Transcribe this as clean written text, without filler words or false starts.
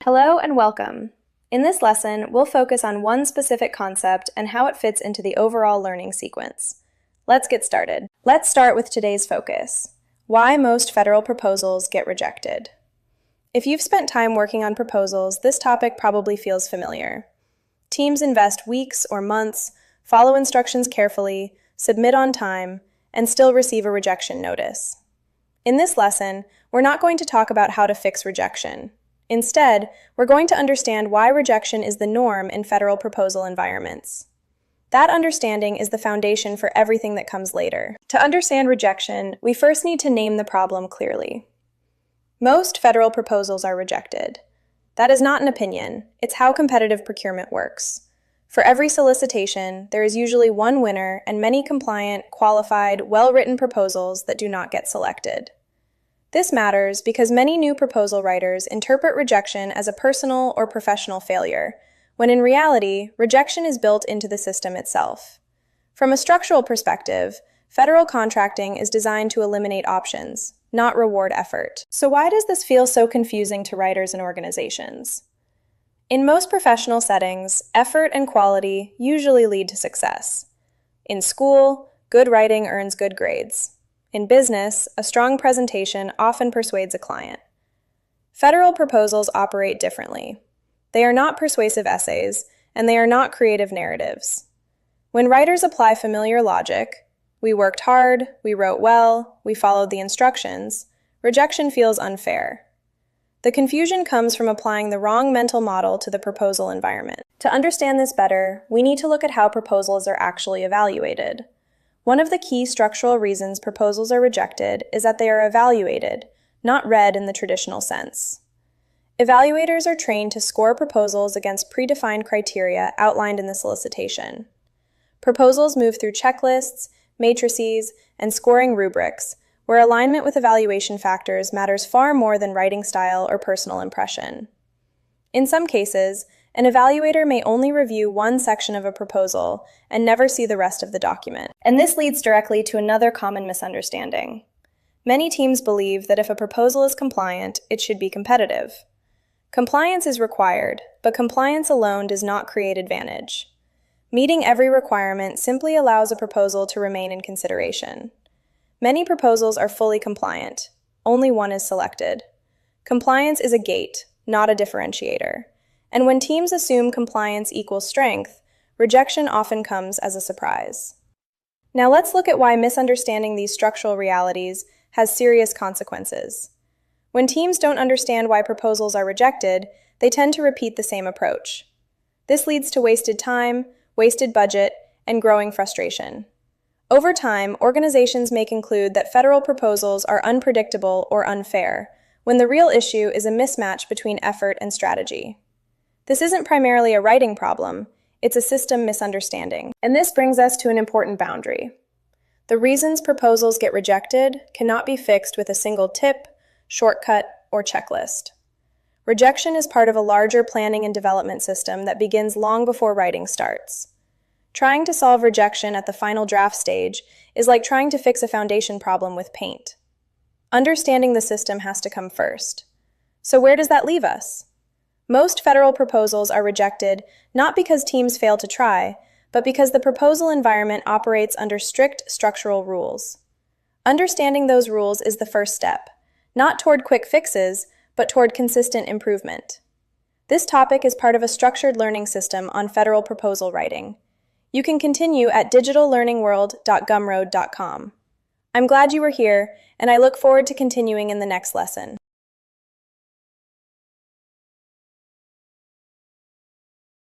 Hello and welcome. In this lesson, we'll focus on one specific concept and how it fits into the overall learning sequence. Let's get started. Let's start with today's focus: why most federal proposals get rejected. If you've spent time working on proposals, this topic probably feels familiar. Teams invest weeks or months, follow instructions carefully, submit on time, and still receive a rejection notice. In this lesson, we're not going to talk about how to fix rejection. Instead, we're going to understand why rejection is the norm in federal proposal environments. That understanding is the foundation for everything that comes later. To understand rejection, we first need to name the problem clearly. Most federal proposals are rejected. That is not an opinion, it's how competitive procurement works. For every solicitation, there is usually one winner and many compliant, qualified, well-written proposals that do not get selected. This matters because many new proposal writers interpret rejection as a personal or professional failure, when in reality, rejection is built into the system itself. From a structural perspective, federal contracting is designed to eliminate options, not reward effort. So why does this feel so confusing to writers and organizations? In most professional settings, effort and quality usually lead to success. In school, good writing earns good grades. In business, a strong presentation often persuades a client. Federal proposals operate differently. They are not persuasive essays, and they are not creative narratives. When writers apply familiar logic, we worked hard, we wrote well, we followed the instructions, rejection feels unfair. The confusion comes from applying the wrong mental model to the proposal environment. To understand this better, we need to look at how proposals are actually evaluated. One of the key structural reasons proposals are rejected is that they are evaluated, not read in the traditional sense. Evaluators are trained to score proposals against predefined criteria outlined in the solicitation. Proposals move through checklists, matrices, and scoring rubrics, where alignment with evaluation factors matters far more than writing style or personal impression. In some cases, an evaluator may only review one section of a proposal and never see the rest of the document. And this leads directly to another common misunderstanding. Many teams believe that if a proposal is compliant, it should be competitive. Compliance is required, but compliance alone does not create advantage. Meeting every requirement simply allows a proposal to remain in consideration. Many proposals are fully compliant. Only one is selected. Compliance is a gate, not a differentiator. And when teams assume compliance equals strength, rejection often comes as a surprise. Now let's look at why misunderstanding these structural realities has serious consequences. When teams don't understand why proposals are rejected, they tend to repeat the same approach. This leads to wasted time, wasted budget, and growing frustration. Over time, organizations may conclude that federal proposals are unpredictable or unfair, when the real issue is a mismatch between effort and strategy. This isn't primarily a writing problem, it's a system misunderstanding. And this brings us to an important boundary. The reasons proposals get rejected cannot be fixed with a single tip, shortcut, or checklist. Rejection is part of a larger planning and development system that begins long before writing starts. Trying to solve rejection at the final draft stage is like trying to fix a foundation problem with paint. Understanding the system has to come first. So where does that leave us? Most federal proposals are rejected not because teams fail to try, but because the proposal environment operates under strict structural rules. Understanding those rules is the first step, not toward quick fixes, but toward consistent improvement. This topic is part of a structured learning system on federal proposal writing. You can continue at digitallearningworld.gumroad.com. I'm glad you were here, and I look forward to continuing in the next lesson.